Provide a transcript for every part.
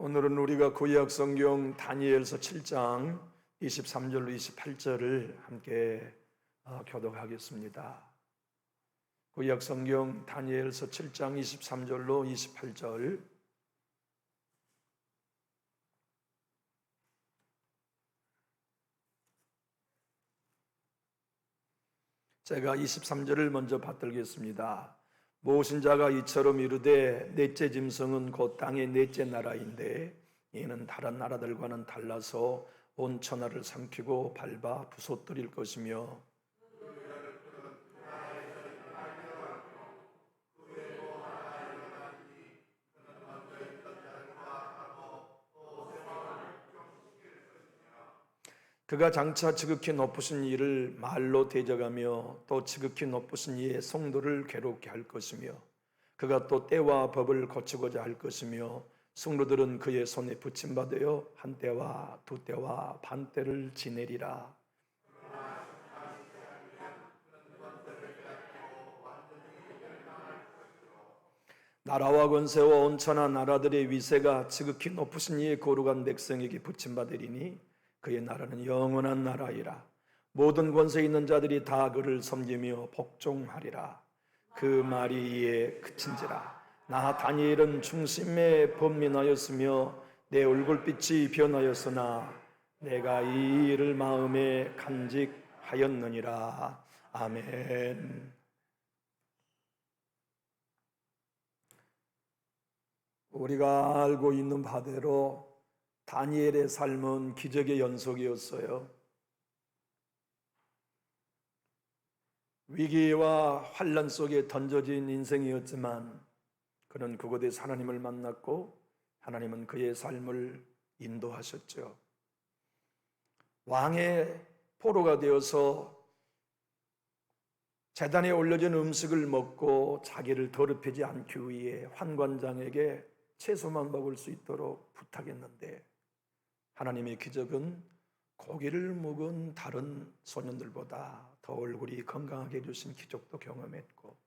오늘은 우리가 구약 성경 다니엘서 7장 23절로 28절을 함께 교독하겠습니다. 구약 성경 다니엘서 7장 23절로 28절. 제가 23절을 먼저 받들겠습니다. 모신 자가 이처럼 이르되 넷째 짐승은 곧 땅의 넷째 나라인데 이는 다른 나라들과는 달라서 온 천하를 삼키고 밟아 부서뜨릴 것이며 그가 장차 지극히 높으신 이를 말로 대적하며 또 지극히 높으신 이의 성도를 괴롭게 할 것이며 그가 또 때와 법을 고치고자 할 것이며 성도들은 그의 손에 붙임받아 한 때와 두 때와 반 때를 지내리라. 나라와 권세와 온천하 나라들의 위세가 지극히 높으신 이의 거룩한 백성에게 붙임받으리니 그의 나라는 영원한 나라이라. 모든 권세 있는 자들이 다 그를 섬기며 복종하리라. 그 말이 이에 그친지라. 나 다니엘은 중심에 번민하였으며 내 얼굴빛이 변하였으나 내가 이 일을 마음에 간직하였느니라. 아멘. 우리가 알고 있는 바대로 다니엘의 삶은 기적의 연속이었어요. 위기와 환난 속에 던져진 인생이었지만 그는 그곳에서 하나님을 만났고 하나님은 그의 삶을 인도하셨죠. 왕의 포로가 되어서 제단에 올려진 음식을 먹고 자기를 더럽히지 않기 위해 환관장에게 채소만 먹을 수 있도록 부탁했는데 하나님의 기적은 고기를 먹은 다른 소년들보다 더 얼굴이 건강하게 해주신 기적도 경험했고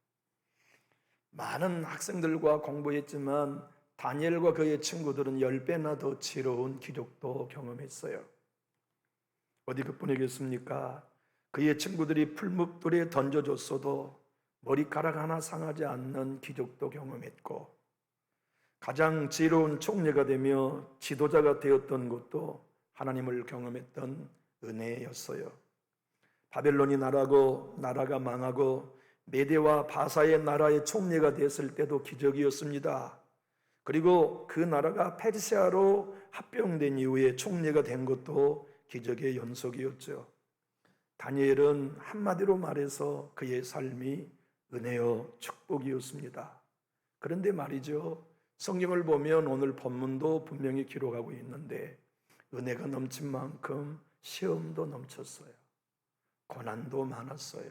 많은 학생들과 공부했지만 다니엘과 그의 친구들은 10배나 더 지혜로운 기적도 경험했어요. 어디 그뿐이겠습니까? 그의 친구들이 풀무불에 던져줬어도 머리카락 하나 상하지 않는 기적도 경험했고 가장 지혜로운 총리가 되며 지도자가 되었던 것도 하나님을 경험했던 은혜였어요. 바벨론이 나라가 망하고 메대와 바사의 나라의 총리가 됐을 때도 기적이었습니다. 그리고 그 나라가 페르시아로 합병된 이후에 총리가 된 것도 기적의 연속이었죠. 다니엘은 한마디로 말해서 그의 삶이 은혜요 축복이었습니다. 그런데 말이죠, 성경을 보면 오늘 본문도 분명히 기록하고 있는데 은혜가 넘친 만큼 시험도 넘쳤어요. 고난도 많았어요.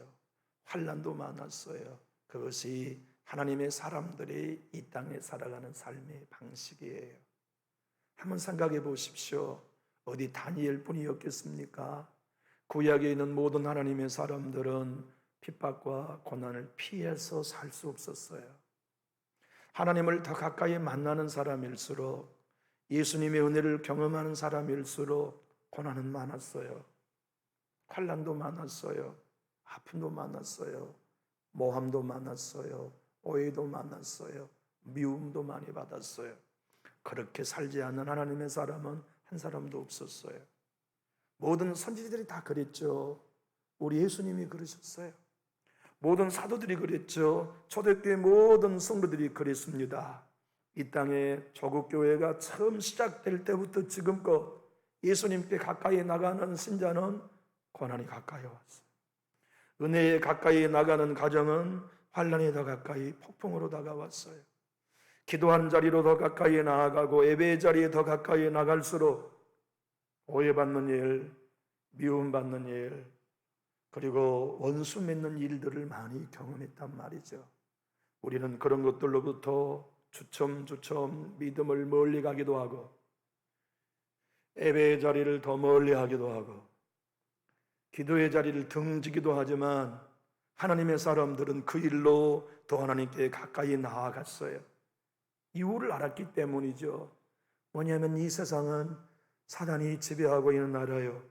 환난도 많았어요. 그것이 하나님의 사람들이 이 땅에 살아가는 삶의 방식이에요. 한번 생각해 보십시오. 어디 다니엘 뿐이었겠습니까? 구약에 있는 모든 하나님의 사람들은 핍박과 고난을 피해서 살 수 없었어요. 하나님을 더 가까이 만나는 사람일수록 예수님의 은혜를 경험하는 사람일수록 고난은 많았어요. 환난도 많았어요. 아픔도 많았어요. 모함도 많았어요. 오해도 많았어요. 미움도 많이 받았어요. 그렇게 살지 않는 하나님의 사람은 한 사람도 없었어요. 모든 선지자들이 다 그랬죠. 우리 예수님이 그러셨어요. 모든 사도들이 그랬죠. 초대교회 모든 성도들이 그랬습니다. 이 땅에 조국교회가 처음 시작될 때부터 지금껏 예수님께 가까이 나가는 신자는 고난이 가까이 왔어요. 은혜에 가까이 나가는 가정은 환난에 더 가까이 폭풍으로 다가왔어요. 기도하는 자리로 더 가까이 나아가고 예배의 자리에 더 가까이 나갈수록 오해받는 일, 미움받는 일, 그리고 원수 맺는 일들을 많이 경험했단 말이죠. 우리는 그런 것들로부터 주섬주섬 믿음을 멀리 가기도 하고 예배의 자리를 더 멀리 하기도 하고 기도의 자리를 등지기도 하지만 하나님의 사람들은 그 일로 더 하나님께 가까이 나아갔어요. 이유를 알았기 때문이죠. 뭐냐면 이 세상은 사단이 지배하고 있는 나라요.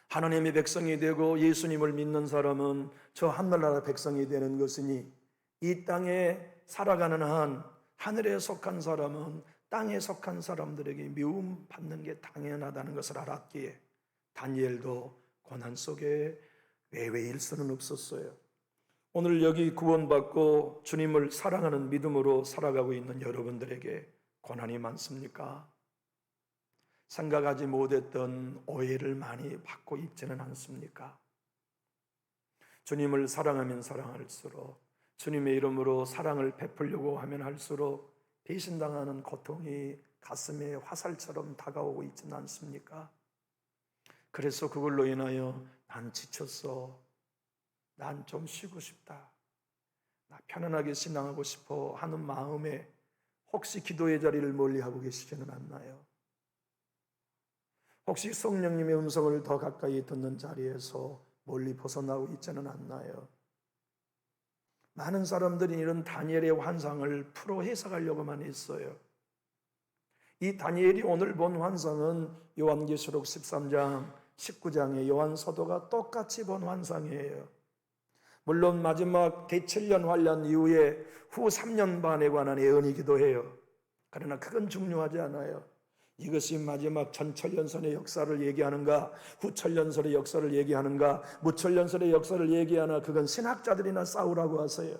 하나님의 백성이 되고 예수님을 믿는 사람은 저 하늘나라 백성이 되는 것이니 이 땅에 살아가는 한 하늘에 속한 사람은 땅에 속한 사람들에게 미움 받는 게 당연하다는 것을 알았기에 다니엘도 고난 속에 외외일 수는 없었어요. 오늘 여기 구원받고 주님을 사랑하는 믿음으로 살아가고 있는 여러분들에게 고난이 많습니까? 생각하지 못했던 오해를 많이 받고 있지는 않습니까? 주님을 사랑하면 사랑할수록, 주님의 이름으로 사랑을 베풀려고 하면 할수록 배신당하는 고통이 가슴에 화살처럼 다가오고 있지는 않습니까? 그래서 그걸로 인하여 난 지쳤어, 난 좀 쉬고 싶다, 나 편안하게 신앙하고 싶어 하는 마음에 혹시 기도의 자리를 멀리하고 계시지는 않나요? 혹시 성령님의 음성을 더 가까이 듣는 자리에서 멀리 벗어나고 있지는 않나요? 많은 사람들이 이런 다니엘의 환상을 풀어 해석하려고만 했어요. 이 다니엘이 오늘 본 환상은 요한계시록 13장, 19장의 요한 사도가 똑같이 본 환상이에요. 물론 마지막 대천년 환란 이후에 후 3년 반에 관한 예언이기도 해요. 그러나 그건 중요하지 않아요. 이것이 마지막 전천년설의 역사를 얘기하는가, 후천년설의 역사를 얘기하는가, 무천년설의 역사를 얘기하나, 그건 신학자들이나 싸우라고 하세요.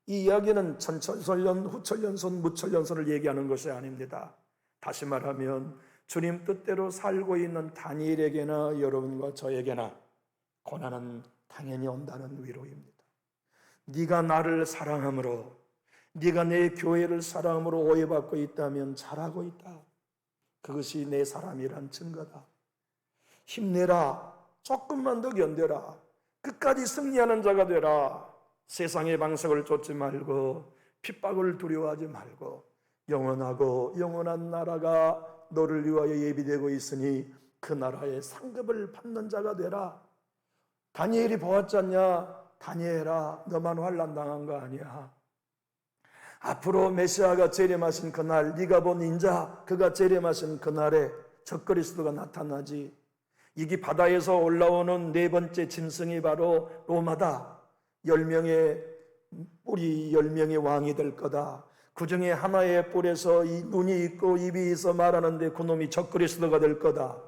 이 이야기는 전천년, 후천년설, 무천년설을 얘기하는 것이 아닙니다. 다시 말하면 주님 뜻대로 살고 있는 다니엘에게나 여러분과 저에게나 고난은 당연히 온다는 위로입니다. 네가 나를 사랑함으로, 네가 내 교회를 사랑함으로 오해받고 있다면 잘하고 있다. 그것이 내 사람이란 증거다. 힘내라. 조금만 더 견뎌라. 끝까지 승리하는 자가 되라. 세상의 방석을 쫓지 말고 핍박을 두려워하지 말고 영원하고 영원한 나라가 너를 위하여 예비되고 있으니 그 나라의 상급을 받는 자가 되라. 다니엘이 보았지 않냐? 다니엘아, 너만 환난 당한 거 아니야. 앞으로 메시아가 재림하신 그날, 네가 본 인자 그가 재림하신 그날에 적그리스도가 나타나지. 이게 바다에서 올라오는 네 번째 짐승이 바로 로마다. 10명의 뿔이 10명의 왕이 될 거다. 그 중에 하나의 뿔에서 이 눈이 있고 입이 있어 말하는데 그놈이 적그리스도가 될 거다.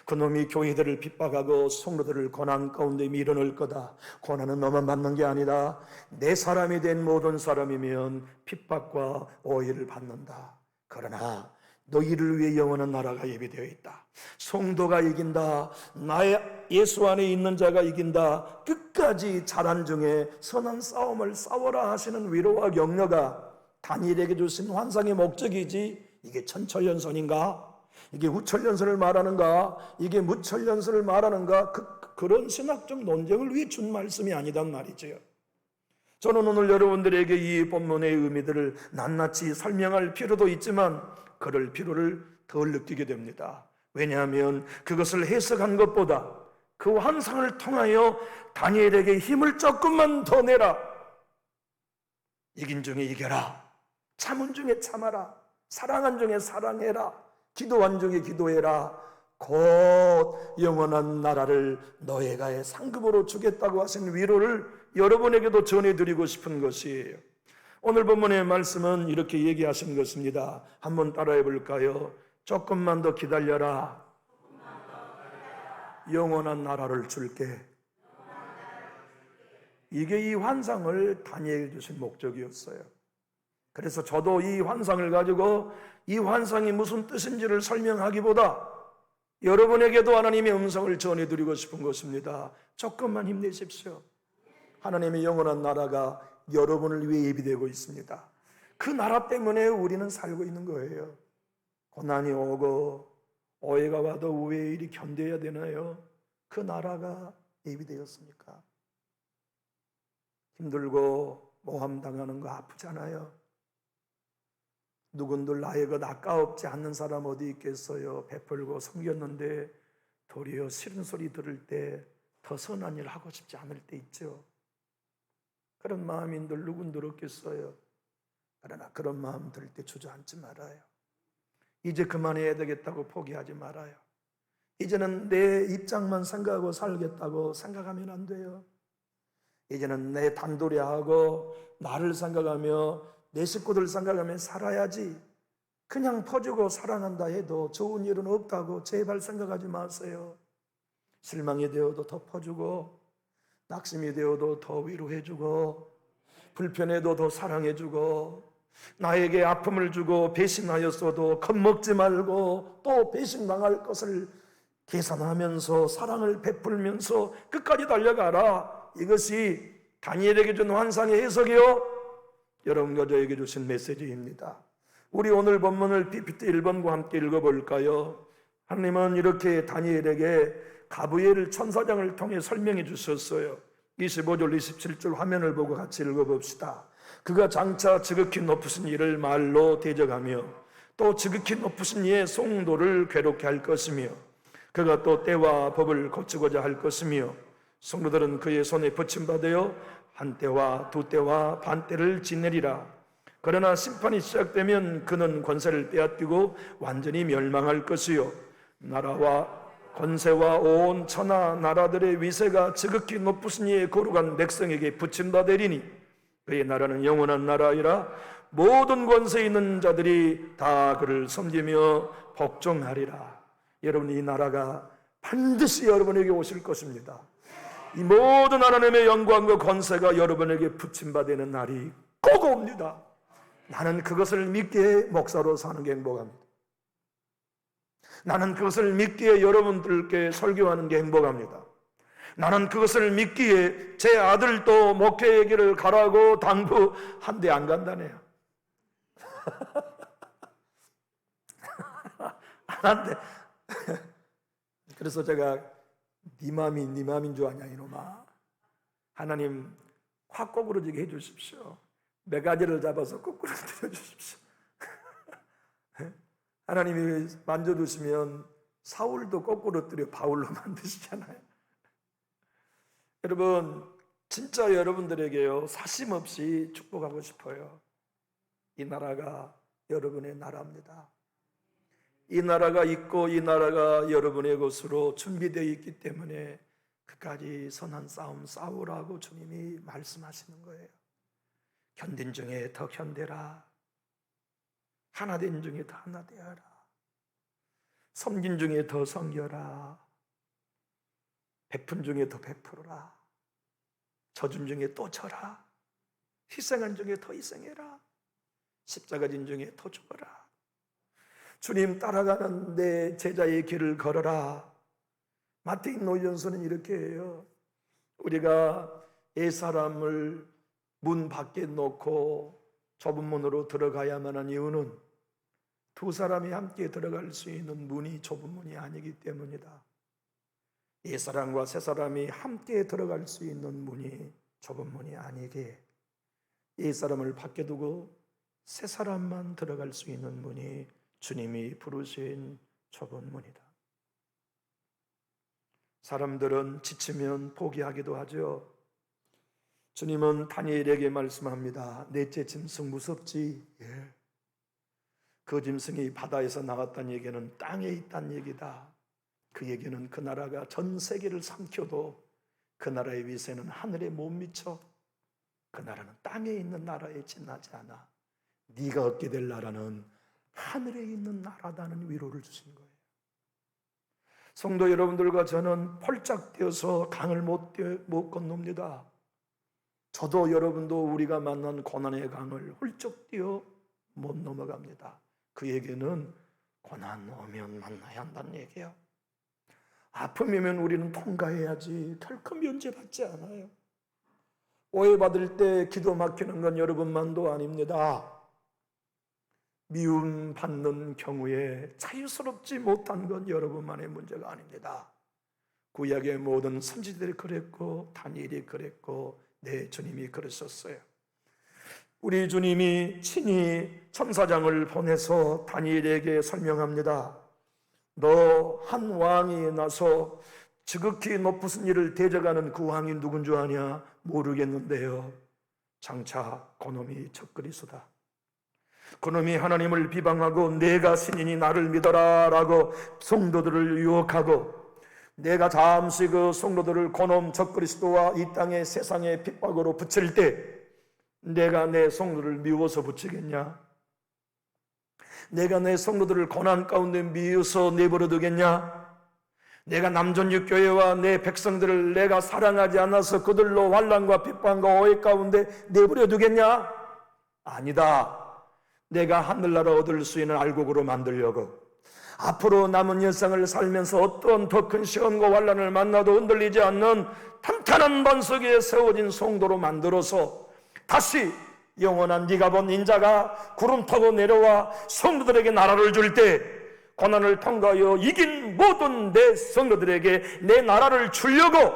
그놈이 교회들을 핍박하고 성도들을 고난 가운데 밀어넣을 거다. 고난은 너만 받는 게 아니다. 내 사람이 된 모든 사람이면 핍박과 오해를 받는다. 그러나 너희를 위해 영원한 나라가 예비되어 있다. 성도가 이긴다. 나의 예수 안에 있는 자가 이긴다. 끝까지 자란 중에 선한 싸움을 싸워라 하시는 위로와 격려가 다니엘에게 주신 환상의 목적이지, 이게 천철연선인가? 이게 후철연설을 말하는가? 이게 무철연설을 말하는가? 그런 신학적 논쟁을 위해 준 말씀이 아니단 말이죠. 저는 오늘 여러분들에게 이 본문의 의미들을 낱낱이 설명할 필요도 있지만 그럴 필요를 덜 느끼게 됩니다. 왜냐하면 그것을 해석한 것보다 그 환상을 통하여 다니엘에게 힘을 조금만 더 내라. 이긴 중에 이겨라. 참은 중에 참아라. 사랑한 중에 사랑해라. 기도한 중에 기도해라. 곧 영원한 나라를 너희가 상급으로 주겠다고 하신 위로를 여러분에게도 전해드리고 싶은 것이에요. 오늘 본문의 말씀은 이렇게 얘기하신 것입니다. 한번 따라해 볼까요? 조금만 더 기다려라. 영원한 나라를 줄게. 이게 이 환상을 다니엘이 주신 목적이었어요. 그래서 저도 이 환상을 가지고 이 환상이 무슨 뜻인지를 설명하기보다 여러분에게도 하나님의 음성을 전해드리고 싶은 것입니다. 조금만 힘내십시오. 하나님의 영원한 나라가 여러분을 위해 예비되고 있습니다. 그 나라 때문에 우리는 살고 있는 거예요. 고난이 오고 오해가 와도 왜 이리 견뎌야 되나요? 그 나라가 예비되었으니까. 힘들고 모함당하는 거 아프잖아요. 누군들 나의 것 아까웠지 않는 사람 어디 있겠어요? 베풀고 섬겼는데 도리어 싫은 소리 들을 때 더 선한 일 하고 싶지 않을 때 있죠. 그런 마음인들 누군들 없겠어요. 그러나 그런 마음 들 때 주저앉지 말아요. 이제 그만해야 되겠다고 포기하지 말아요. 이제는 내 입장만 생각하고 살겠다고 생각하면 안 돼요. 이제는 내 단도리하고 나를 생각하며 내 식구들 생각하며 살아야지. 그냥 퍼주고 사랑한다 해도 좋은 일은 없다고 제발 생각하지 마세요. 실망이 되어도 더 퍼주고, 낙심이 되어도 더 위로해주고, 불편해도 더 사랑해주고, 나에게 아픔을 주고 배신하였어도 겁먹지 말고 또 배신당할 것을 계산하면서 사랑을 베풀면서 끝까지 달려가라. 이것이 다니엘에게 준 환상의 해석이요, 여러분과 저에게 주신 메시지입니다. 우리 오늘 본문을 PPT 1번과 함께 읽어볼까요? 하나님은 이렇게 다니엘에게 가브리엘 천사장을 통해 설명해 주셨어요. 25절 27절 화면을 보고 같이 읽어봅시다. 그가 장차 지극히 높으신 이를 말로 대적하며 또 지극히 높으신 이의 성도를 괴롭게 할 것이며 그가 또 때와 법을 고치고자 할 것이며 성도들은 그의 손에 붙임받아 한 때와 두 때와 반 때를 지내리라. 그러나 심판이 시작되면 그는 권세를 빼앗기고 완전히 멸망할 것이요 나라와 권세와 온 천하 나라들의 위세가 지극히 높으신 이의 거룩한 백성에게 붙임받으리니 그의 나라는 영원한 나라이라. 모든 권세 있는 자들이 다 그를 섬기며 복종하리라. 여러분, 이 나라가 반드시 여러분에게 오실 것입니다. 이 모든 하나님의 영광과 권세가 여러분에게 붙임받는 날이 꼭 옵니다. 나는 그것을 믿기에 목사로 사는 게 행복합니다. 나는 그것을 믿기에 여러분들께 설교하는 게 행복합니다. 나는 그것을 믿기에 제 아들도 목회의 길을 가라고 당부한데 안 간다네요. 안 한대. 그래서 제가 네 맘이 네 맘인 줄 아냐 이놈아. 하나님 확 꼬꾸러지게 해주십시오. 메가지를 잡아서 꼬꾸러뜨려 주십시오. 하나님이 만져주시면 사울도 꼬꾸러뜨려 바울로 만드시잖아요. 여러분, 진짜 여러분들에게요 사심 없이 축복하고 싶어요. 이 나라가 여러분의 나라입니다. 이 나라가 있고 이 나라가 여러분의 것으로 준비되어 있기 때문에 끝까지 선한 싸움 싸우라고 주님이 말씀하시는 거예요. 견딘 중에 더 견뎌라. 하나된 중에 더 하나 되어라. 섬긴 중에 더 섬겨라. 베푼 중에 더 베풀어라. 져준 중에 또 져라. 희생한 중에 더 희생해라. 십자가 진 중에 더 죽어라. 주님 따라가는 내 제자의 길을 걸어라. 마태인 노전서는 이렇게 해요. 우리가 옛사람을 문 밖에 놓고 좁은 문으로 들어가야만 하는 이유는 두 사람이 함께 들어갈 수 있는 문이 좁은 문이 아니기 때문이다. 옛사람과 새사람이 함께 들어갈 수 있는 문이 좁은 문이 아니게 옛사람을 밖에 두고 새사람만 들어갈 수 있는 문이 주님이 부르신 좁은 문이다. 사람들은 지치면 포기하기도 하죠. 주님은 다니엘에게 말씀합니다. 넷째 짐승 무섭지? 예. 그 짐승이 바다에서 나갔다는 얘기는 땅에 있다는 얘기다. 그 얘기는 그 나라가 전 세계를 삼켜도 그 나라의 위세는 하늘에 못 미쳐. 그 나라는 땅에 있는 나라에 지나지 않아. 네가 얻게 될 나라는 하늘에 있는 나라다는 위로를 주신 거예요. 성도 여러분들과 저는 펄짝 뛰어서 강을 못 건넙니다. 저도 여러분도 우리가 만난 고난의 강을 훌쩍 뛰어 못 넘어갑니다. 그 얘기는 고난 오면 만나야 한다는 얘기예요. 아픔이면 우리는 통과해야지 결코 면제받지 않아요. 오해받을 때 기도 막히는 건 여러분만도 아닙니다. 미움 받는 경우에 자유스럽지 못한 건 여러분만의 문제가 아닙니다. 구약의 모든 선지자들이 그랬고 다니엘이 그랬고 내 주님이 그러셨어요. 우리 주님이 친히 천사장을 보내서 다니엘에게 설명합니다. 너 한 왕이 나서 지극히 높으신 이를 대적하는 그 왕이 누군 줄 아냐? 모르겠는데요. 장차 그놈이 적그리스도다. 그놈이 하나님을 비방하고 내가 신이니 나를 믿어라 라고 성도들을 유혹하고, 내가 잠시 그 성도들을 그놈 적그리스도와 이 땅의 세상의 핍박으로 붙일 때 내가 내 성도를 미워서 붙이겠냐? 내가 내 성도들을 고난 가운데 미워서 내버려 두겠냐? 내가 남존육교회와 내 백성들을 내가 사랑하지 않아서 그들로 환난과 핍박과 오해 가운데 내버려 두겠냐? 아니다. 내가 하늘나라 얻을 수 있는 알곡으로 만들려고, 앞으로 남은 일상을 살면서 어떤 더 큰 시험과 환난을 만나도 흔들리지 않는 탄탄한 반석에 세워진 성도로 만들어서 다시 영원한 네가 본 인자가 구름 타고 내려와 성도들에게 나라를 줄 때 고난을 통과하여 이긴 모든 내 성도들에게 내 나라를 주려고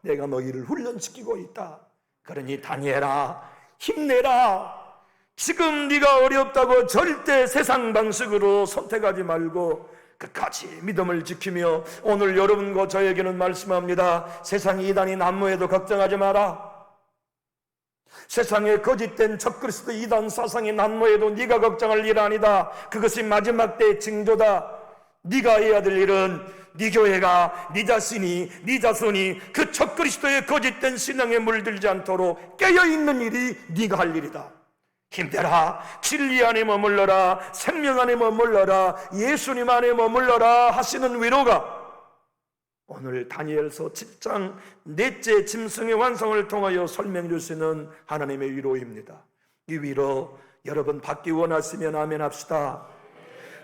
내가 너희를 훈련시키고 있다. 그러니 다니엘아, 힘내라. 지금 네가 어렵다고 절대 세상 방식으로 선택하지 말고 끝까지 믿음을 지키며, 오늘 여러분과 저에게는 말씀합니다. 세상 이단이 난무해도 걱정하지 마라. 세상에 거짓된 적그리스도 이단 사상이 난무해도 네가 걱정할 일 아니다. 그것이 마지막 때의 징조다. 네가 해야 될 일은 네 교회가, 네 자신이, 네 자손이 그 적그리스도의 거짓된 신앙에 물들지 않도록 깨어있는 일이 네가 할 일이다. 힘내라. 진리 안에 머물러라. 생명 안에 머물러라. 예수님 안에 머물러라 하시는 위로가 오늘 다니엘서 7장 넷째 짐승의 완성을 통하여 설명해 주시는 하나님의 위로입니다. 이 위로 여러분 받기 원하시면 아멘 합시다.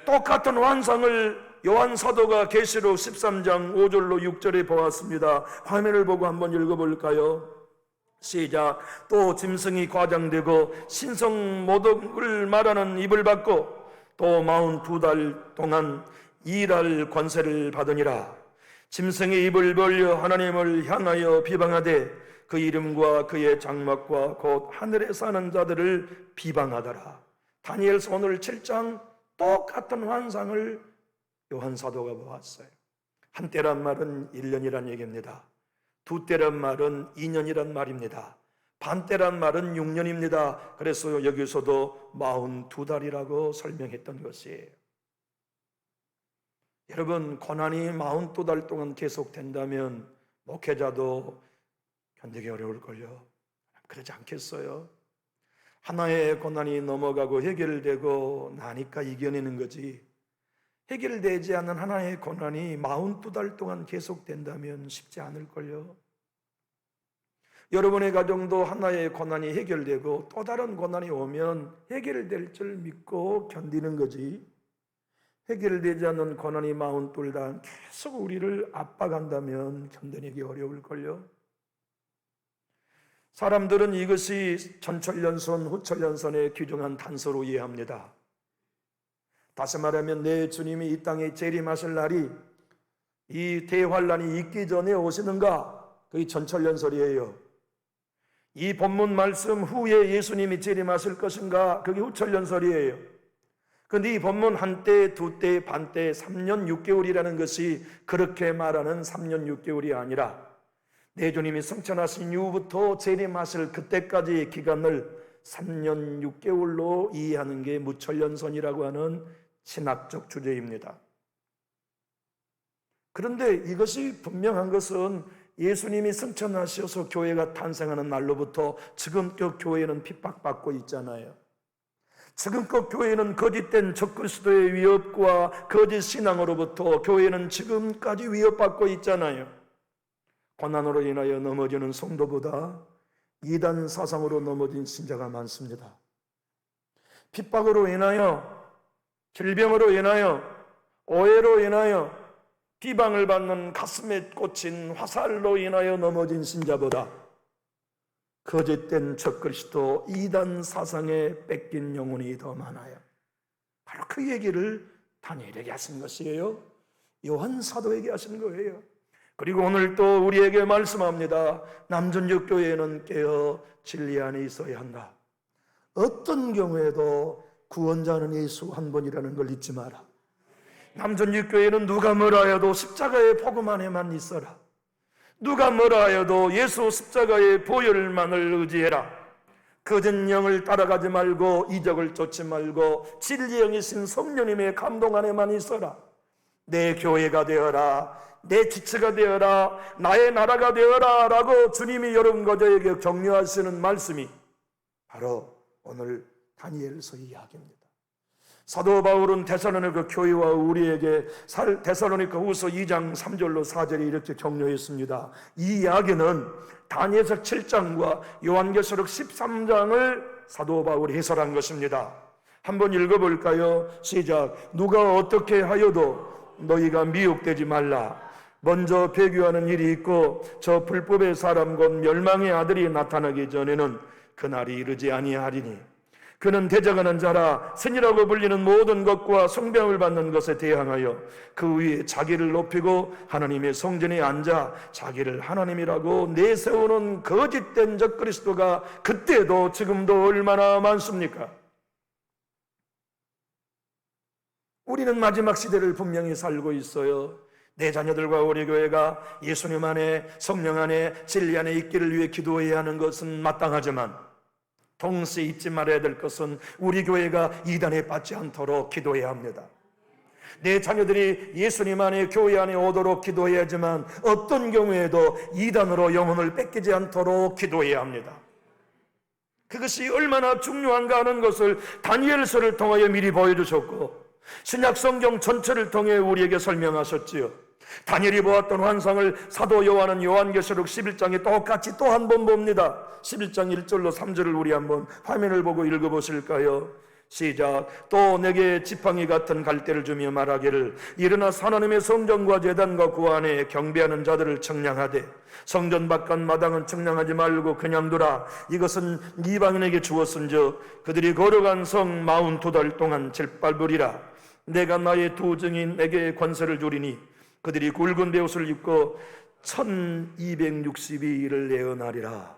똑같은 환상을 요한 사도가 계시록 13장 5절로 6절에 보았습니다. 화면을 보고 한번 읽어볼까요? 시작. 또 짐승이 과장되고 신성 모독을 말하는 입을 받고 또 42달 동안 일할 권세를 받으니라. 짐승의 입을 벌려 하나님을 향하여 비방하되 그 이름과 그의 장막과 곧 하늘에 사는 자들을 비방하더라. 다니엘서 오늘 7장 똑같은 환상을 요한 사도가 보았어요. 한때란 말은 1년이란 얘기입니다. 두때란 말은 2년이란 말입니다. 반때란 말은 6년입니다. 그래서 여기서도 42달이라고 설명했던 것이에요. 여러분, 고난이 42달 동안 계속된다면 목회자도 견디기 어려울걸요. 그러지 않겠어요? 하나의 고난이 넘어가고 해결되고 나니까 이겨내는 거지, 해결되지 않는 하나의 고난이 42달 동안 계속된다면 쉽지 않을걸요. 여러분의 가정도 하나의 고난이 해결되고 또 다른 고난이 오면 해결될 줄 믿고 견디는 거지, 해결되지 않는 고난이 42달 계속 우리를 압박한다면 견뎌내기 어려울걸요. 사람들은 이것이 전철연선, 후철연선의 귀중한 단서로 이해합니다. 다시 말하면 내 주님이 이 땅에 재림하실 날이 이 대환란이 있기 전에 오시는가? 그게 전철연설이에요. 이 본문 말씀 후에 예수님이 재림하실 것인가? 그게 후철연설이에요. 그런데 이 본문 한때, 두때, 반때, 3년 6개월이라는 것이 그렇게 말하는 3년 6개월이 아니라 내 주님이 승천하신 이후부터 재림하실 그때까지의 기간을 3년 6개월로 이해하는 게 무철연선이라고 하는 신학적 주제입니다. 그런데 이것이 분명한 것은 예수님이 승천하셔서 교회가 탄생하는 날로부터 지금껏 교회는 핍박받고 있잖아요. 지금껏 교회는 거짓된 적그리스도의 위협과 거짓 신앙으로부터 교회는 지금까지 위협받고 있잖아요. 고난으로 인하여 넘어지는 성도보다 이단 사상으로 넘어진 신자가 많습니다. 핍박으로 인하여, 질병으로 인하여, 오해로 인하여 비방을 받는 가슴에 꽂힌 화살로 인하여 넘어진 신자보다 거짓된 적그리스도 이단 사상에 뺏긴 영혼이 더 많아요. 바로 그 얘기를 다니엘에게 하신 것이에요. 요한 사도에게 하신 거예요. 그리고 오늘 또 우리에게 말씀합니다. 남전역 교회는 깨어 진리 안에 있어야 한다. 어떤 경우에도 구원자는 예수 한 분이라는 걸 잊지 마라. 남전역 교회는 누가 뭐라 해도 십자가의 복음 안에만 있어라. 누가 뭐라 해도 예수 십자가의 보혈만을 의지해라. 거짓 영을 따라가지 말고 이적을 쫓지 말고 진리의 영이신 성령님의 감동 안에만 있어라. 내 교회가 되어라, 내 지체가 되어라, 나의 나라가 되어라 라고 주님이 여러분 저에게 격려하시는 말씀이 바로 오늘 다니엘서 이야기입니다. 사도 바울은 데살로니가 교회와 우리에게 데살로니가 후서 2장 3절로 4절에 이렇게 격려했습니다. 이 이야기는 다니엘서 7장과 요한계시록 13장을 사도 바울이 해설한 것입니다. 한번 읽어볼까요? 시작. 누가 어떻게 하여도 너희가 미혹되지 말라. 먼저 배교하는 일이 있고 저 불법의 사람 곧 멸망의 아들이 나타나기 전에는 그날이 이르지 아니하리니 그는 대적하는 자라 신이라고 불리는 모든 것과 성병을 받는 것에 대항하여 그 위에 자기를 높이고 하나님의 성전에 앉아 자기를 하나님이라고 내세우는 거짓된 적그리스도가 그때도 지금도 얼마나 많습니까? 우리는 마지막 시대를 분명히 살고 있어요. 내 자녀들과 우리 교회가 예수님 안에 성령 안에 진리 안에 있기를 위해 기도해야 하는 것은 마땅하지만 동시에 잊지 말아야 될 것은 우리 교회가 이단에 빠지지 않도록 기도해야 합니다. 내 자녀들이 예수님 안에 교회 안에 오도록 기도해야 하지만 어떤 경우에도 이단으로 영혼을 뺏기지 않도록 기도해야 합니다. 그것이 얼마나 중요한가 하는 것을 다니엘서를 통하여 미리 보여주셨고 신약 성경 전체를 통해 우리에게 설명하셨지요. 다니엘이 보았던 환상을 사도 요한은 요한계시록 11장에 똑같이 또 한 번 봅니다. 11장 1절로 3절을 우리 한번 화면을 보고 읽어보실까요? 시작. 또 내게 지팡이 같은 갈대를 주며 말하기를 일어나 하나님의 성전과 제단과 그 안에 경배하는 자들을 청량하되 성전 바깥 마당은 청량하지 말고 그냥 두라. 이것은 이방인에게 주었은즉 그들이 걸어간 성 42달 동안 짓밟으리라. 내가 나의 두 증인에게 권세를 주리니 그들이 굵은 베옷을 입고 1262일을 내어나리라.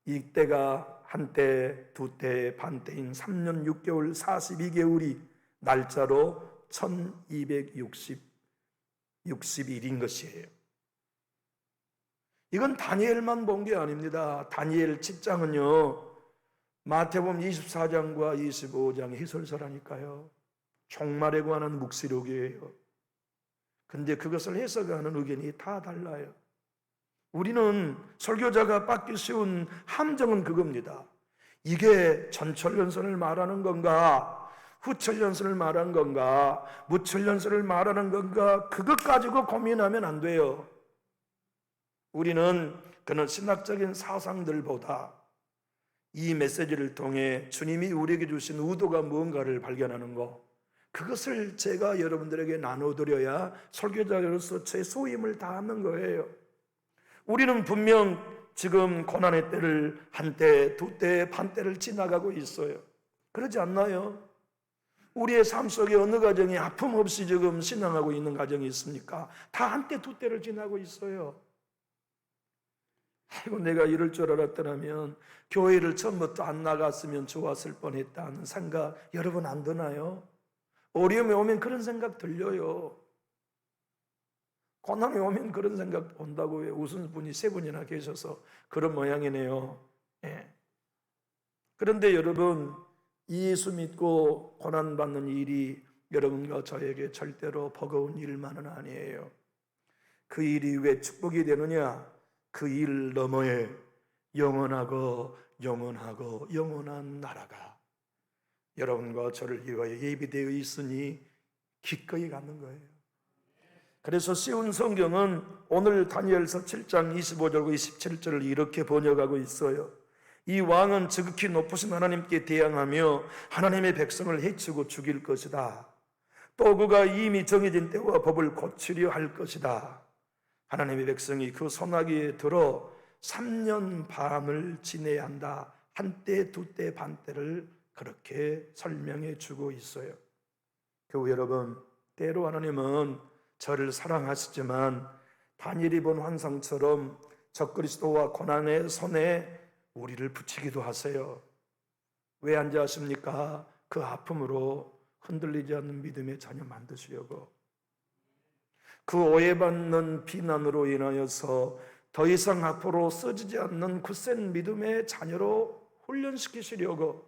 이때가 한때, 두때, 반때인 3년 6개월 42개월이 날짜로 1260일인 것이에요. 이건 다니엘만 본 게 아닙니다. 다니엘 7장은요 마태복음 24장과 25장의 해설서라니까요. 종말에 관한 묵시록이에요. 근데 그것을 해석하는 의견이 다 달라요. 우리는 설교자가 받기 쉬운 함정은 그겁니다. 이게 전철연선을 말하는 건가, 후철연선을 말하는 건가, 무철연선을 말하는 건가, 그것 가지고 고민하면 안 돼요. 우리는 그런 신학적인 사상들보다 이 메시지를 통해 주님이 우리에게 주신 의도가 무언가를 발견하는 것, 그것을 제가 여러분들에게 나눠드려야 설교자로서 제 소임을 다하는 거예요. 우리는 분명 지금 고난의 때를 한때, 두때, 반때를 지나가고 있어요. 그러지 않나요? 우리의 삶 속에 어느 가정이 아픔 없이 지금 신앙하고 있는 가정이 있습니까? 다 한때, 두때를 지나고 있어요. 아이고, 내가 이럴 줄 알았더라면 교회를 처음부터 안 나갔으면 좋았을 뻔했다는 생각 여러분 안 드나요? 어려움이 오면 그런 생각 들려요. 고난이 오면 그런 생각 온다고요. 웃은 분이 3분이나 계셔서 그런 모양이네요. 예. 그런데 여러분, 예수 믿고 고난받는 일이 여러분과 저에게 절대로 버거운 일만은 아니에요. 그 일이 왜 축복이 되느냐? 그 일 너머에 영원하고 영원한 나라가 여러분과 저를 위하여 예비되어 있으니 기꺼이 가는 거예요. 그래서 쉬운 성경은 오늘 다니엘서 7장 25절과 27절을 이렇게 번역하고 있어요. 이 왕은 지극히 높으신 하나님께 대항하며 하나님의 백성을 해치고 죽일 것이다. 또 그가 이미 정해진 때와 법을 고치려 할 것이다. 하나님의 백성이 그 소나기에 들어 3년 반을 지내야 한다. 한때, 두때, 반때를 그렇게 설명해 주고 있어요. 교우 여러분, 때로 하나님은 저를 사랑하시지만 다니엘이 본 환상처럼 적그리스도와 고난의 손에 우리를 붙이기도 하세요. 왜 안 하십니까? 그 아픔으로 흔들리지 않는 믿음의 자녀 만드시려고. 그 오해받는 비난으로 인하여서 더 이상 앞으로 써지지 않는 굳센 믿음의 자녀로 훈련시키시려고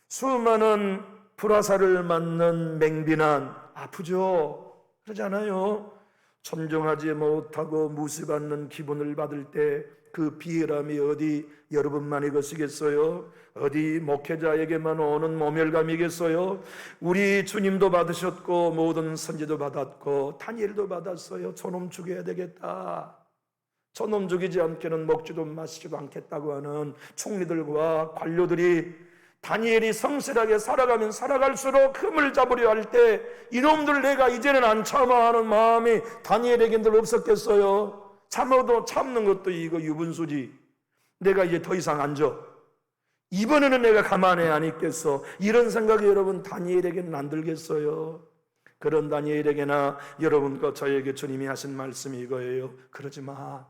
수많은 불화살을 맞는 맹비난 아프죠? 그러잖아요. 천정하지 못하고 무시받는 기분을 받을 때 그 비열함이 어디 여러분만이 것이겠어요? 어디 목회자에게만 오는 모멸감이겠어요? 우리 주님도 받으셨고 모든 선지도 받았고 다니엘도 받았어요. 저놈 죽여야 되겠다. 저놈 죽이지 않게는 먹지도 마시지도 않겠다고 하는 총리들과 관료들이 다니엘이 성실하게 살아가면 살아갈수록 흠을 잡으려 할 때 이놈들 내가 이제는 안 참아 하는 마음이 다니엘에겐들 없었겠어요? 참아도 참는 것도 이거 유분수지. 내가 이제 더 이상 안 줘. 이번에는 내가 가만히 안 있겠어. 이런 생각이 여러분 다니엘에게는 안 들겠어요? 그런 다니엘에게나 여러분과 저에게 주님이 하신 말씀이 이거예요. 그러지 마.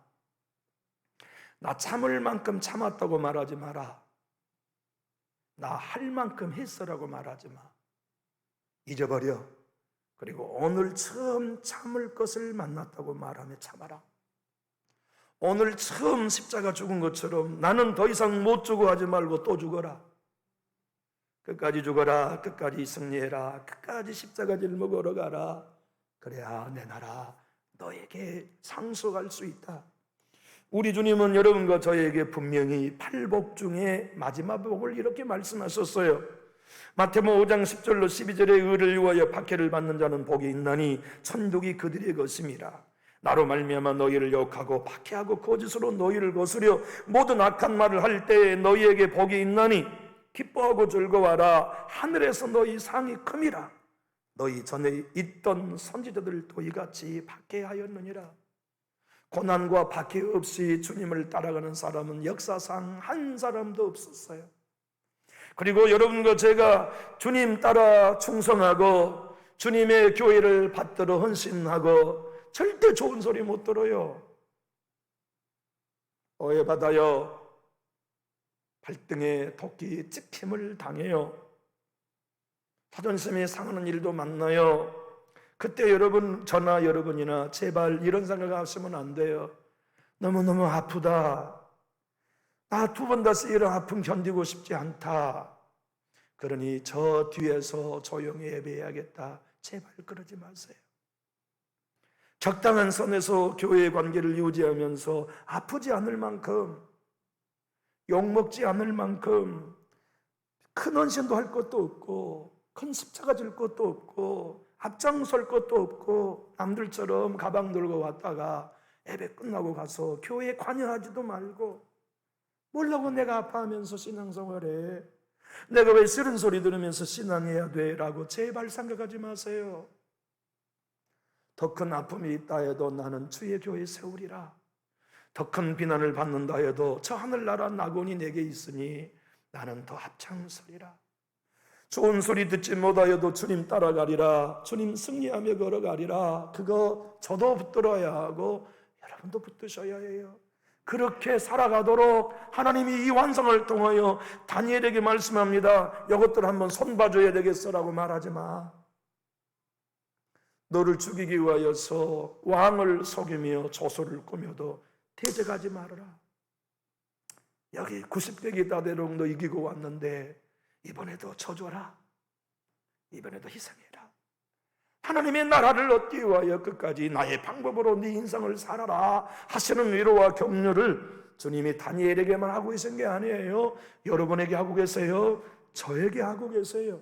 나 참을 만큼 참았다고 말하지 마라. 나 할 만큼 했어라고 말하지 마. 잊어버려. 그리고 오늘 처음 참을 것을 만났다고 말하며 참아라. 오늘 처음 십자가 죽은 것처럼 나는 더 이상 못 죽어 하지 말고 또 죽어라. 끝까지 죽어라. 끝까지 승리해라. 끝까지 십자가 짊어지러 가라. 그래야 내 나라 너에게 상속할 수 있다. 우리 주님은 여러분과 저에게 분명히 팔복 중에 마지막 복을 이렇게 말씀하셨어요. 마태복음 5장 10절로 12절에 의를 위하여 박해를 받는 자는 복이 있나니 천국이 그들의 것임이라. 나로 말미암아 너희를 욕하고 박해하고 거짓으로 너희를 거스려 모든 악한 말을 할 때에 너희에게 복이 있나니 기뻐하고 즐거워하라. 하늘에서 너희 상이 큼이라. 너희 전에 있던 선지자들도 이같이 박해하였느니라. 고난과 박해 없이 주님을 따라가는 사람은 역사상 한 사람도 없었어요. 그리고 여러분과 제가 주님 따라 충성하고 주님의 교회를 받들어 헌신하고 절대 좋은 소리 못 들어요. 오해받아요. 발등에 토끼 찍힘을 당해요. 자존심이 상하는 일도 많나요? 그때 여러분, 저나 여러분이나 제발 이런 생각하시면 안 돼요. 너무너무 아프다. 나 두 번 다시 이런 아픔 견디고 싶지 않다. 그러니 저 뒤에서 조용히 예배해야겠다. 제발 그러지 마세요. 적당한 선에서 교회의 관계를 유지하면서 아프지 않을 만큼, 욕먹지 않을 만큼 큰 헌신도 할 것도 없고 큰 십자가 질 것도 없고 앞장설 것도 없고 남들처럼 가방 들고 왔다가 예배 끝나고 가서 교회에 관여하지도 말고 뭐라고 내가 아파하면서 신앙생활해. 내가 왜 싫은 소리 들으면서 신앙해야 돼? 라고 제발 생각하지 마세요. 더 큰 아픔이 있다 해도 나는 주의 교회 세우리라. 더 큰 비난을 받는다 해도 저 하늘나라 낙원이 내게 있으니 나는 더 앞장서리라. 좋은 소리 듣지 못하여도 주님 따라가리라. 주님 승리하며 걸어가리라. 그거 저도 붙들어야 하고 여러분도 붙드셔야 해요. 그렇게 살아가도록 하나님이 이 완성을 통하여 다니엘에게 말씀합니다. 이것들 한번 손봐줘야 되겠어라고 말하지 마. 너를 죽이기 위하여서 왕을 속이며 조소를 꾸며도 대적하지 말아라. 여기 90대기 다대롱 너 이기고 왔는데 이번에도 쳐줘라. 이번에도 희생해라. 하나님의 나라를 얻기 위하여 끝까지 나의 방법으로 네 인생을 살아라 하시는 위로와 격려를 주님이 다니엘에게만 하고 계신 게 아니에요. 여러분에게 하고 계세요. 저에게 하고 계세요.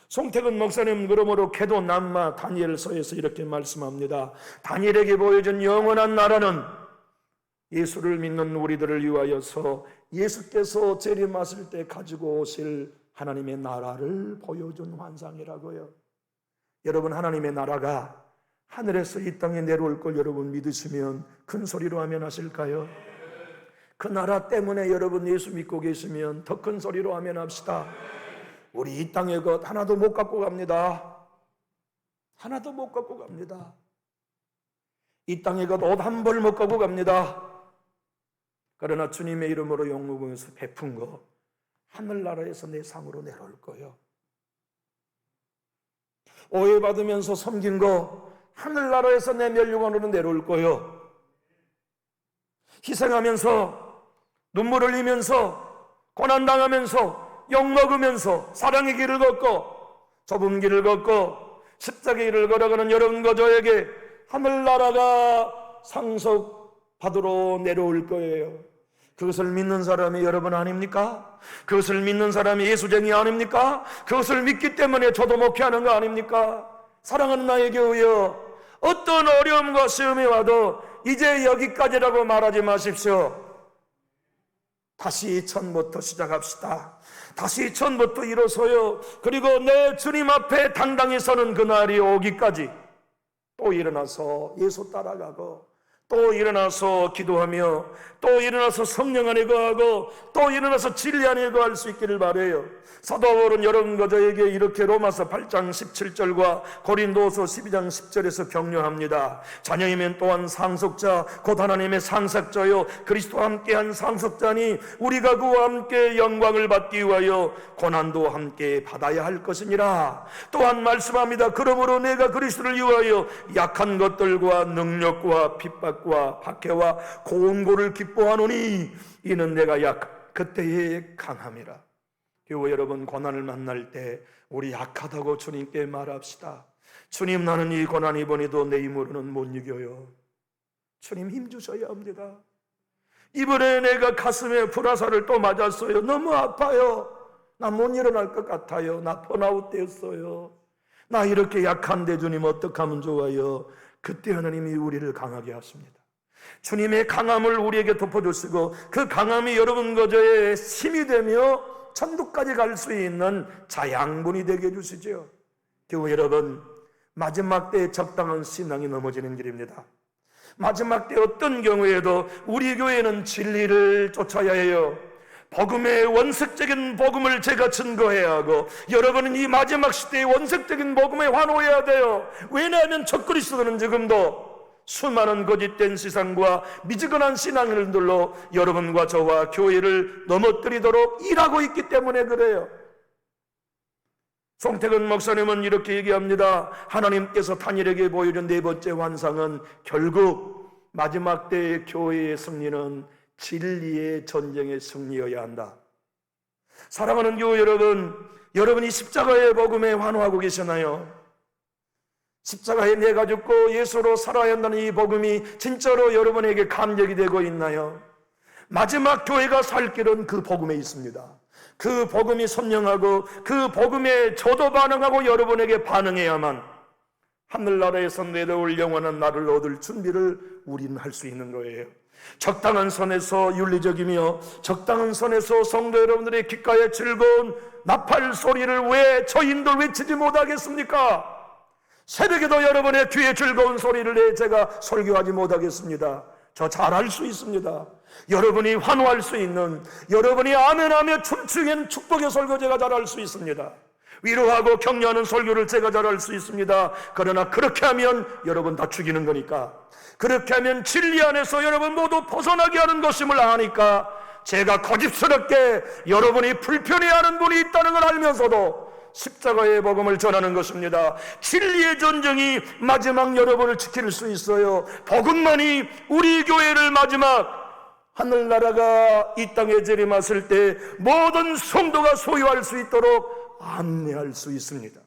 송태근 목사님 그러므로 계도 남마 다니엘서에서 이렇게 말씀합니다. 다니엘에게 보여준 영원한 나라는 예수를 믿는 우리들을 위하여서 예수께서 재림하실 때 가지고 오실 하나님의 나라를 보여준 환상이라고요. 여러분, 하나님의 나라가 하늘에서 이 땅에 내려올 걸 여러분 믿으시면 큰 소리로 아멘 하실까요? 그 나라 때문에 여러분 예수 믿고 계시면 더 큰 소리로 아멘 합시다. 우리 이 땅의 것 하나도 못 갖고 갑니다. 하나도 못 갖고 갑니다. 이 땅의 것 옷 한 벌 못 갖고 갑니다. 그러나 주님의 이름으로 영무금에서 베푼 거 하늘나라에서 내 상으로 내려올 거예요. 오해받으면서 섬긴 거 하늘나라에서 내 멸류관으로 내려올 거예요. 희생하면서 눈물 흘리면서 고난당하면서 욕먹으면서 사랑의 길을 걷고 좁은 길을 걷고 십자가의 길을 걸어가는 여러분과 저에게 하늘나라가 상속받으러 내려올 거예요. 그것을 믿는 사람이 여러분 아닙니까? 그것을 믿는 사람이 예수쟁이 아닙니까? 그것을 믿기 때문에 저도 목회하는 거 아닙니까? 사랑하는 나의 교우여, 어떤 어려움과 시험이 와도 이제 여기까지라고 말하지 마십시오. 다시 처음부터 시작합시다. 다시 처음부터 일어서요. 그리고 내 주님 앞에 당당히 서는 그날이 오기까지 또 일어나서 예수 따라가고, 또 일어나서 기도하며, 또 일어나서 성령 안에 거하고, 또 일어나서 진리 안에 거할 수 있기를 바라요. 사도 바울은 여러분과 저에게 이렇게 로마서 8장 17절과 고린도서 12장 10절에서 격려합니다. 자녀이면 또한 상속자, 곧 하나님의 상속자요 그리스도와 함께한 상속자니 우리가 그와 함께 영광을 받기 위하여 고난도 함께 받아야 할 것이니라. 또한 말씀합니다. 그러므로 내가 그리스도를 위하여 약한 것들과 능력과 핍박과 박해와 고온고를 기뻐하노니 이는 내가 그때에 강함이라. 교회 여러분, 고난을 만날 때 우리 약하다고 주님께 말합시다. 주님, 나는 이 고난 이번에도 내 힘으로는 못 이겨요. 주님 힘 주셔야 합니다. 이번에 내가 가슴에 불화살을 또 맞았어요. 너무 아파요. 나 못 일어날 것 같아요. 나 번아웃 됐어요. 나 이렇게 약한데 주님 어떻게 하면 좋아요? 그때 하나님이 우리를 강하게 하십니다. 주님의 강함을 우리에게 덮어주시고 그 강함이 여러분과 저의 힘이 되며 천국까지 갈 수 있는 자양분이 되게 해주시죠. 교회 여러분, 마지막 때에 적당한 신앙이 넘어지는 길입니다. 마지막 때 어떤 경우에도 우리 교회는 진리를 쫓아야 해요. 복음의 원색적인 복음을 제가 증거해야 하고, 여러분은 이 마지막 시대의 원색적인 복음에 환호해야 돼요. 왜냐하면 첫 그리스도는 지금도 수많은 거짓된 시상과 미지근한 신앙들로 여러분과 저와 교회를 넘어뜨리도록 일하고 있기 때문에 그래요. 송태근 목사님은 이렇게 얘기합니다. 하나님께서 다니엘에게 보여준 네 번째 환상은 결국 마지막 때의 교회의 승리는 진리의 전쟁의 승리여야 한다. 사랑하는 교회 여러분, 여러분이 십자가의 복음에 환호하고 계시나요? 십자가에 내가 죽고 예수로 살아야 한다는 이 복음이 진짜로 여러분에게 감격이 되고 있나요? 마지막 교회가 살 길은 그 복음에 있습니다. 그 복음이 선명하고 그 복음에 저도 반응하고 여러분에게 반응해야만 하늘나라에서 내려올 영원한 나를 얻을 준비를 우리는 할 수 있는 거예요. 적당한 선에서 윤리적이며 적당한 선에서 성도 여러분들의 귓가에 즐거운 나팔 소리를 왜 저인들 외치지 못하겠습니까? 새벽에도 여러분의 귀에 즐거운 소리를 내 제가 설교하지 못하겠습니다. 저 잘할 수 있습니다. 여러분이 환호할 수 있는, 여러분이 아멘하며 춤추는 축복의 설교 제가 잘할 수 있습니다. 위로하고 격려하는 설교를 제가 잘할 수 있습니다. 그러나 그렇게 하면 여러분 다 죽이는 거니까, 그렇게 하면 진리 안에서 여러분 모두 벗어나게 하는 것임을 아니까 제가 거짓스럽게 여러분이 불편해하는 분이 있다는 걸 알면서도 십자가의 복음을 전하는 것입니다. 진리의 전쟁이 마지막 여러분을 지킬 수 있어요. 복음만이 우리 교회를 마지막 하늘나라가 이 땅에 재림하실 때 모든 성도가 소유할 수 있도록 안내할 수 있습니다.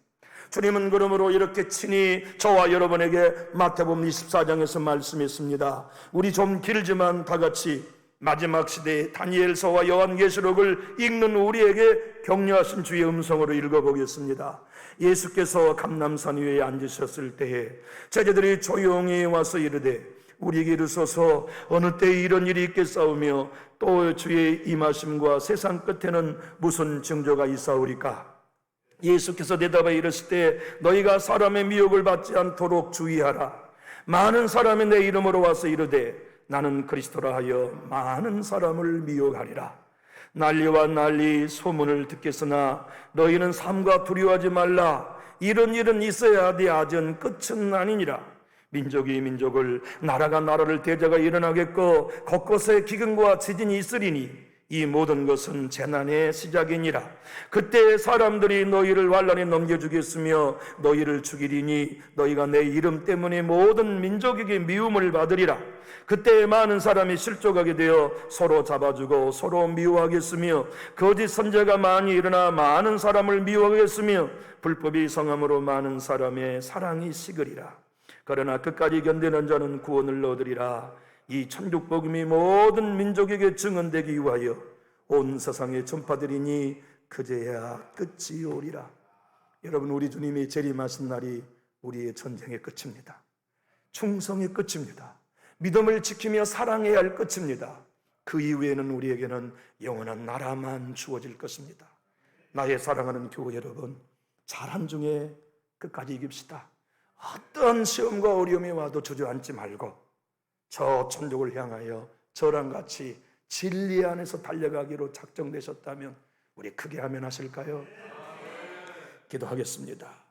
주님은 그러므로 이렇게 친히 저와 여러분에게 마태복음 24장에서 말씀했습니다. 우리 좀 길지만 다 같이 마지막 시대에 다니엘서와 요한계시록을 읽는 우리에게 격려하신 주의 음성으로 읽어보겠습니다. 예수께서 감람산 위에 앉으셨을 때에 제자들이 조용히 와서 이르되 우리에게 이르소서 어느 때에 이런 일이 있겠사오며 또 주의 임하심과 세상 끝에는 무슨 징조가 있사오리까? 예수께서 대답하여 이르실 때 너희가 사람의 미혹을 받지 않도록 주의하라. 많은 사람이 내 이름으로 와서 이르되 나는 그리스도라 하여 많은 사람을 미혹하리라. 난리와 난리 소문을 듣겠으나 너희는 삼가 두려워하지 말라. 이런 일은 있어야 하되 아직은 끝은 아니니라. 민족이 민족을, 나라가 나라를 대적하여 일어나겠고 곳곳에 기근과 지진이 있으리니 이 모든 것은 재난의 시작이니라. 그때 사람들이 너희를 환난에 넘겨주겠으며 너희를 죽이리니 너희가 내 이름 때문에 모든 민족에게 미움을 받으리라. 그때 많은 사람이 실족하게 되어 서로 잡아주고 서로 미워하겠으며 거짓 선지자가 많이 일어나 많은 사람을 미워하겠으며 불법이 성함으로 많은 사람의 사랑이 식으리라. 그러나 끝까지 견디는 자는 구원을 얻으리라. 이 천국 복음이 모든 민족에게 증언되기 위하여 온 세상에 전파되리니 그제야 끝이 오리라. 여러분, 우리 주님이 재림하신 날이 우리의 전쟁의 끝입니다. 충성의 끝입니다. 믿음을 지키며 사랑해야 할 끝입니다. 그 이후에는 우리에게는 영원한 나라만 주어질 것입니다. 나의 사랑하는 교회 여러분, 자란 중에 끝까지 이깁시다. 어떤 시험과 어려움이 와도 주저앉지 말고 저 천국을 향하여 저랑 같이 진리 안에서 달려가기로 작정되셨다면 우리 크게 아멘 하실까요? 기도하겠습니다.